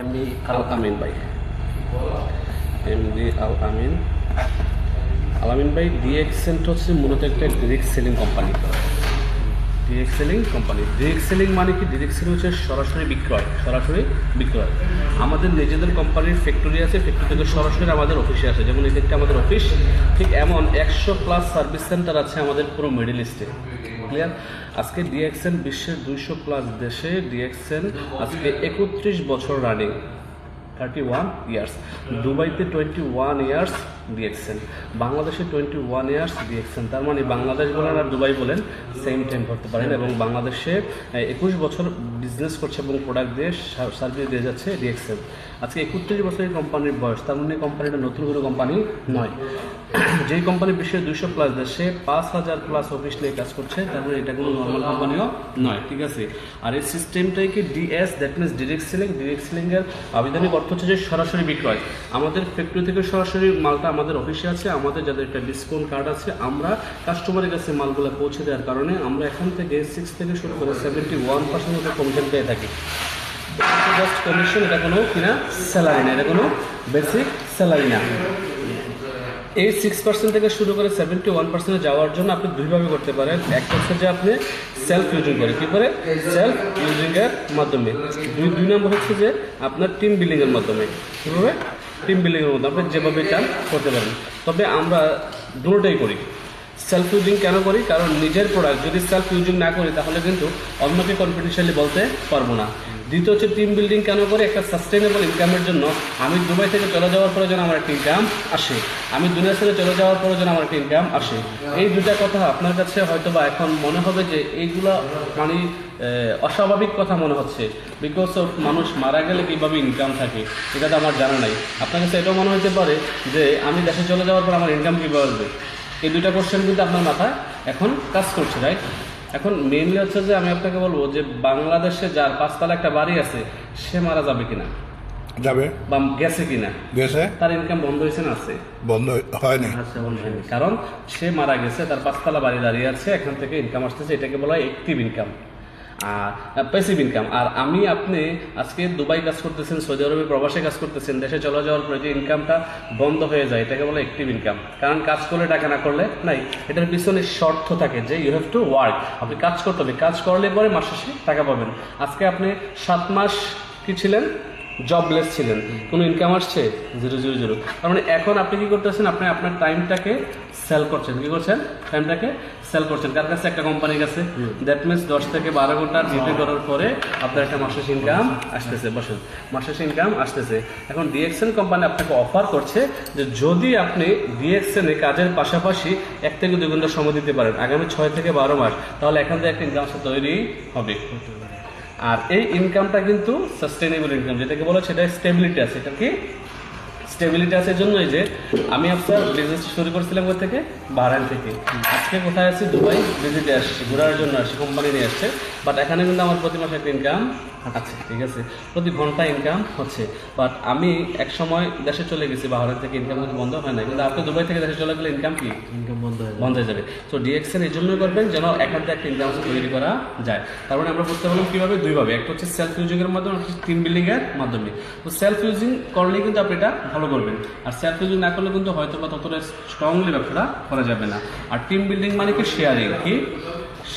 MD আল আমিন ভাই, MD আল আমিন। আল আমিন ভাই, ডিএক্সেন্ট হচ্ছে মূলত একটা direct selling company. Direct selling company, direct selling মানে কি? ডিরেক্ট সেলিং হচ্ছে সরাসরি বিক্রয়, সরাসরি বিক্রয়। আমাদের নিজেদের কোম্পানির ফ্যাক্টরি আছে, ফ্যাক্টরি থেকে সরাসরি আমাদের অফিসে আসে, যেমন এক্ষেত্রে আমাদের অফিস। ঠিক এমন 100+ সার্ভিস সেন্টার আছে আমাদের পুরো মিডল ইস্টে। ক্লিয়ার? আজকে ডিএক্সেন্ট বিশ্বের 200+ দেশে ডিএক্সেন্ট আজকে 31 বছর রানিং, 31 ইয়ার্স। দুবাইতে 21 ইয়ার্স ডিএক্সেন, বাংলাদেশে 21 ইয়ার্স ডিএক্সেন। তার মানে বাংলাদেশ বলেন আর দুবাই বলেন সেম টাইম করতে পারেন। এবং বাংলাদেশে 21 বছর বিজনেস করছে এবং প্রোডাক্ট দিয়ে সার্ভিস দিয়ে যাচ্ছে ডিএক্সেন। আজকে 31 বছরের কোম্পানির বয়স, তার মানে কোম্পানিটা নতুন কোনো কোম্পানি নয়। যেই কোম্পানি বিশ্বের 200+ দেশে 5000+ অফিস নিয়ে কাজ করছে, তার মানে এটা কোনো নর্মাল কোম্পানিও নয়। ঠিক আছে? আর এই সিস্টেমটাই কি DS, that means direct selling. Direct সেলিংয়ের আবেদনিক অর্থ হচ্ছে যে সরাসরি বিক্রয়। আমাদের ফ্যাক্টরি থেকে সরাসরি মালটা আমাদের অফিসে আছে, আমাদের যাদের একটা ডিসকাউন্ট কার্ড আছে, আমরা কাস্টমারের কাছে মালগুলো পৌঁছে দেওয়ার কারণে আমরা এখান থেকে 6 থেকে শুরু করে 71% কমিশন পেয়ে থাকি। জাস্ট কমিশন, এটা কোনো কিনা স্যালারি না, এটা কোনো বেসিক স্যালারি না। এই 6% থেকে শুরু করে 71% যাওয়ার জন্য আপনি দুইভাবে করতে পারেন। একটা হচ্ছে যে আপনি সেলফ ইউজিং করে, কী করে? সেলফ ইউজিংয়ের মাধ্যমে। দুই নম্বর হচ্ছে যে আপনার টিম বিল্ডিংয়ের মাধ্যমে। কীভাবে? টিম বিল্ডিংয়ের মধ্যে আপনি যেভাবে চান করতে পারেন। তবে আমরা দুটোটাই করি। সেলফ ইউজিং কেন করি? কারণ নিজের প্রোডাক্ট যদি সেলফ ইউজিং না করি তাহলে কিন্তু অন্যকে কনফিডেন্সিয়ালি বলতে পারবো না। দ্বিতীয় হচ্ছে টিম বিল্ডিং কেন করে? একটা সাস্টেনেবল ইনকামের জন্য। আমি দুবাই থেকে চলে যাওয়ার পরে যেন আমার একটা ইনকাম আসে, আমি দুনিয়া থেকে চলে যাওয়ার পরে যেন আমার একটা ইনকাম আসে। এই দুটা কথা আপনার কাছে হয়তো বা এখন মনে হবে যে এইগুলো মানে অস্বাভাবিক কথা মনে হচ্ছে, বিকজ অফ মানুষ মারা গেলে কীভাবে ইনকাম থাকে এটা তো আমার জানা নাই। আপনার কাছে এটাও মনে হতে পারে যে আমি দেশে চলে যাওয়ার পর আমার ইনকাম কীভাবে আসবে। এই দুটা কোশ্চেন কিন্তু আপনার মাথায় এখন কাজ করছে, রাইট? এখন মেইনলি হচ্ছে যে আমি আপনাকে বলবো যে বাংলাদেশে যার 5 তলা একটা বাড়ি আছে, সে মারা যাবে কিনা, যাবে বা গেছে কিনা, গেছে, তার ইনকাম বন্ধ হয়েছে না? আছে, বন্ধ হয়নি। আচ্ছা, বন্ধ হয়নি, কারণ সে মারা গেছে, তার 5 তলা বাড়ি দাঁড়িয়ে আছে, এখান থেকে ইনকাম আসতেছে। এটাকে বলা হয় অ্যাক্টিভ ইনকাম আর প্যাসিভ ইনকাম। আর আপনি আজকে দুবাই কাজ করতেছেন, সৌদি আরবে প্রবাসে কাজ করতেছেন, দেশে চলে যাওয়ার পরে যে ইনকামটা বন্ধ হয়ে যায় এটাকে বলে অ্যাক্টিভ ইনকাম। কারণ কাজ করলে টাকা না করলে নাই। এটার পিছনে শর্ত থাকে যে ইউ হ্যাভ টু ওয়ার্ক, আপনি কাজ করতে হবে, কাজ করলে পরে মাস শেষে টাকা পাবেন। আজকে আপনি 7 মাস কি ছিলেন? জবলেস ছিলেন, কোনো ইনকাম আসছে 000। তার মানে এখন আপনি কি করতেছেন? আপনি আপনার টাইমটাকে সেল করছেন। কি করছেন? টাইমটাকে সেল করছেন। কার কাছে? একটা কোম্পানির কাছে। দ্যাট মিনস 10 থেকে 12 ঘন্টা ডিউটি করার পরে আপনার একটা মাসের ইনকাম আসতেছে। বসেন, মাসের ইনকাম আসতেছে। এখন ডিএক্সএন কোম্পানি আপনাকে অফার করছে যে যদি আপনি ডিএক্সএনে কাজের পাশাপাশি 1 থেকে 2 ঘন্টা সময় দিতে পারেন আগামী 6 থেকে 12 মাস, তাহলে এখান থেকে একটা ইনকাম তৈরি হবে। আর এই ইনকামটা কিন্তু সাস্টেনেবল ইনকাম, যেটাকে বলে সেটা স্টেবিলিটি আছে। এটা কি স্টেবিলিটি আছে? জন্যই যে আমি আপনার বিজনেস শুরু করছিলাম কোথা থেকে? বাহরাইন থেকে। আজকে কোথায় আছি? দুবাই ভিজিটে আসছি, ঘোরার জন্য আসছি, কোম্পানি নিয়ে আসছে। বাট এখানে কিন্তু আমার প্রতি মাসে একটা ইনকাম আছে, ঠিক আছে, প্রতি ঘন্টা ইনকাম হচ্ছে। বাট আমি এক সময় দেশে চলে গেছি, বাহরাইন থেকে ইনকাম কিন্তু বন্ধ হয় না। কিন্তু আপনি দুবাই থেকে দেশে চলে গেলে ইনকাম কি? ইনকাম বন্ধ হয়ে যাবে। তো ডিএক্সএন এই জন্যই করবেন যেন এখান থেকে একটা ইনকাম তৈরি করা যায়। তার মানে আমরা বুঝতে পারলাম কীভাবে? দুইভাবে, একটা হচ্ছে সেলফ ইউজিংয়ের মাধ্যমে, একটা হচ্ছে টিম বিল্ডিংয়ের মাধ্যমে। তো সেলফ ইউজিং করলেই কিন্তু আপনি এটা ভালো করবেন, আর সেলফ ইউজিং না করলে কিন্তু হয়তো বা ততটা স্ট্রংলি ব্যবসাটা করা যাবে না। আর টিম বিল্ডিং মানে কি? শেয়ারিং। কি?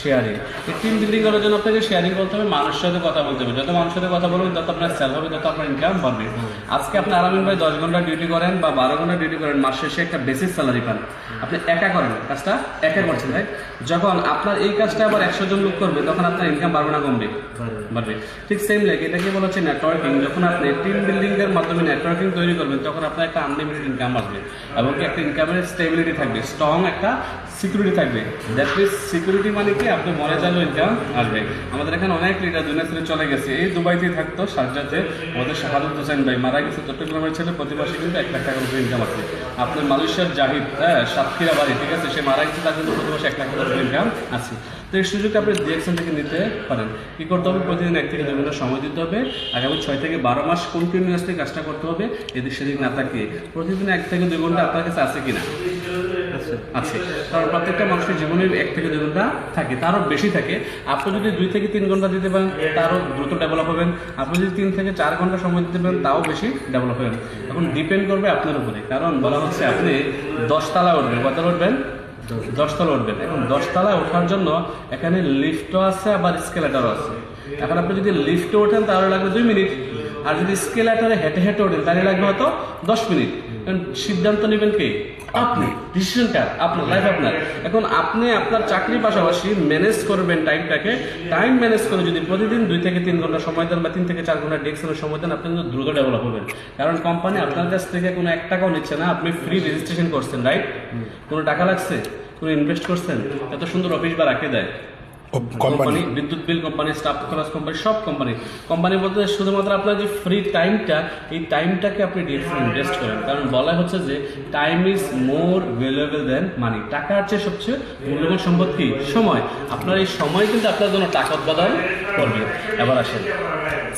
শেয়ারিং। এই টিম বিল্ডিং করার জন্য আপনাকে শেয়ারিং করতে হবে, মানুষের সাথে কথা বলতে হবে। যত মানুষের সাথে কথা বলবেন তত আপনার সেল হবে, তত আপনার ইনকাম বাড়বে। আজকে আপনি আরামিন ভাই 10 ঘন্টা ডিউটি করেন বা 12 ঘন্টা ডিউটি করেন, মাস শেষে একটা বেসিক স্যালারি পান। আপনি একা করেন কাজটা, একা করছেন, রাইট? যখন আপনার এই কাজটা আবার 100 জন লোক করবে তখন আপনার ইনকাম বাড়বে না কমবে? বাড়বে। ঠিক সেম লাগে, এটাকে বলা হচ্ছে নেটওয়ার্কিং। যখন আপনি টিম বিল্ডিং এর মাধ্যমে নেটওয়ার্কিং তৈরি করবেন তখন আপনার একটা আনলিমিটেড ইনকাম আসবে এবং একটা ইনকামের স্টেবিলিটি থাকবে, স্ট্রং একটা সিকিউরিটি থাকবে। দ্যাট মিনস সিকিউরিটি মানে কি? আপনি মরে যাবেও ইনকাম আসবে। আমাদের এখানে অনেক লিডার দুনিয়া ছেড়ে চলে গেছে, এই দুবাইতেই থাকতো, শারজাতে। আমাদের শাহাদুত হোসেন ভাই মারা গেছে, চট্টগ্রামের ছেলে, প্রতি মাসে কিন্তু 1 লাখ টাকার উপরে ইনকাম আছে। আপনার মালয়েশিয়ার জাহিদ, সাতক্ষীরা বাড়ি, ঠিক আছে, সে মারা গেছে, তার কিন্তু প্রতি মাসে 1 লাখ টাকার উপরে ইনকাম আছে। তো এই সুযোগটা আপনি ডিএক্সএন থেকে নিতে পারেন। কী করতে হবে? প্রতিদিন 1 থেকে 2 ঘন্টা সময় দিতে হবে। আগামী 6 থেকে 12 মাস কন্টিনিউয়াসলি কাজটা করতে হবে, এদিক সেদিক না থাকে। প্রতিদিন 1 থেকে 2 ঘন্টা আপনার কাছে আছে কিনা? আচ্ছা, আছে, কারণ প্রত্যেকটা মানুষের জীবনে 1 থেকে 2 ঘন্টা থাকে, তারও বেশি থাকে। আপনি যদি 2 থেকে 3 ঘন্টা দিতে পারেন তারও দ্রুত ডেভেলপ হবেন, আপনি যদি 3 থেকে 4 ঘন্টা সময় দিতে পারেন তাও বেশি ডেভেলপ হবেন। এখন ডিপেন্ড করবে আপনার উপরে, কারণ বলা হচ্ছে আপনি 10 তলা উঠবেন, কত উঠবেন? 10 তলা উঠবেন। এখন 10 তলায় ওঠার জন্য এখানে লিফটও আছে আবার স্কেলেটারও আছে। এখন আপনি যদি লিফটে ওঠেন তাহলে লাগবে 2 মিনিট, আর যদি স্কেলেটারে হেঁটে হেঁটে ওঠেন তাহলে লাগবে হয়তো 10 মিনিট। সিদ্ধান্ত নেবেন কে? আপনি। ডিসিশনটা আপনার, লাইফ আপনার। এখন আপনি আপনার চাকরির পাশাপাশি ম্যানেজ করবেন টাইমটাকে। টাইম ম্যানেজ করে যদি প্রতিদিন 2 থেকে 3 ঘন্টা সময় দেন বা 3 থেকে 4 ঘন্টা ডেস্কের সময় দেন, আপনি কিন্তু দ্রুত ডেভেলপ হবেন। কারণ কোম্পানি আপনার কাছ থেকে কোনো 1 টাকাও নিচ্ছে না, আপনি ফ্রি রেজিস্ট্রেশন করছেন, রাইট? কোনো টাকা লাগছে? কোনো ইনভেস্ট করছেন? এত সুন্দর অফিস বা রাখে দেয় কোম্পানি, বিদ্যুৎ বিল কোম্পানি, স্টাফ খরচ কোম্পানি, সব কোম্পানি বলতে শুধুমাত্র আপনার যে ফ্রি টাইমটা, এই টাইমটাকে আপনি ইনভেস্ট করেন। কারণ বলা হচ্ছে যে time is more valuable than money. টাকার চেয়ে সবচেয়ে মূল্যবান সম্পদ কি? সময়। আপনার এই সময় কিন্তু আপনার জন্য টাকা উৎপাদন করবে। এবার আসেন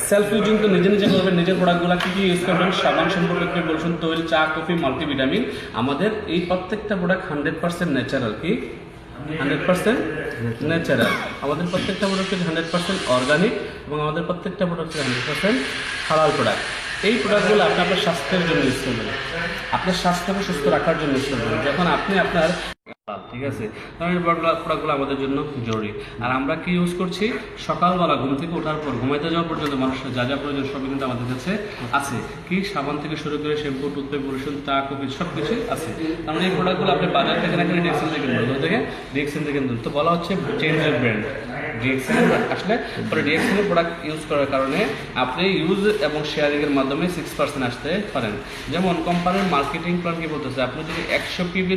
সেলফ ইউজিং, তো নিজে নিজে করবেন। নিজের প্রোডাক্টগুলো কী ইউজ করবেন? সাবান সম্পর্কে বলছেন, তৈল, চা, কফি, মাল্টিভিটামিন। আমাদের এই প্রত্যেকটা প্রোডাক্ট 100% ন্যাচারাল। কি 100% ন্যাচারাল? আমাদের প্রত্যেকটা প্রোডাক্ট 100% অর্গানিক, এবং আমাদের প্রত্যেকটা প্রোডাক্ট 100% হালাল প্রোডাক্ট। এই প্রোডাক্টগুলো আপনি আপনার স্বাস্থ্যের জন্য ইউজ করবেন, আপনার স্বাস্থ্যকে সুস্থ রাখার জন্য ইউজ করবেন। যখন আপনি আপনার, ঠিক আছে, কারণ এই প্রোডাক্টগুলো আমাদের জন্য জরুরি। আর আমরা কি ইউজ করছি? সকালবেলা ঘুম থেকে ওঠার পর ঘুমাইতে যাওয়া পর্যন্ত মানুষের যা যা প্রয়োজন সবই কিন্তু আমাদের কাছে আছে। কি সাবান থেকে শুরু করে শ্যাম্পু, টুথপেস্ট, ব্রাশ, চা, কফি সব কিছুই আছে। তার মানে এই প্রোডাক্টগুলো আপনি বাজার থেকে না কিনে ডিএক্সএন থেকে কিনবেন, থেকে ডিএক্সএন থেকে কিনবেন। তো বলা হচ্ছে চেঞ্জ এর ব্র্যান্ড। ডিএক্সএন আসলে পরে ডিএক্সএন এর প্রোডাক্ট ইউজ করার কারণে আপনি ইউজ এবং শেয়ারিংয়ের মাধ্যমে 6% আসতে পারেন। যেমন কোম্পানির মার্কেটিং প্ল্যান কি বলতেছে, আপনি যদি 100 পিবি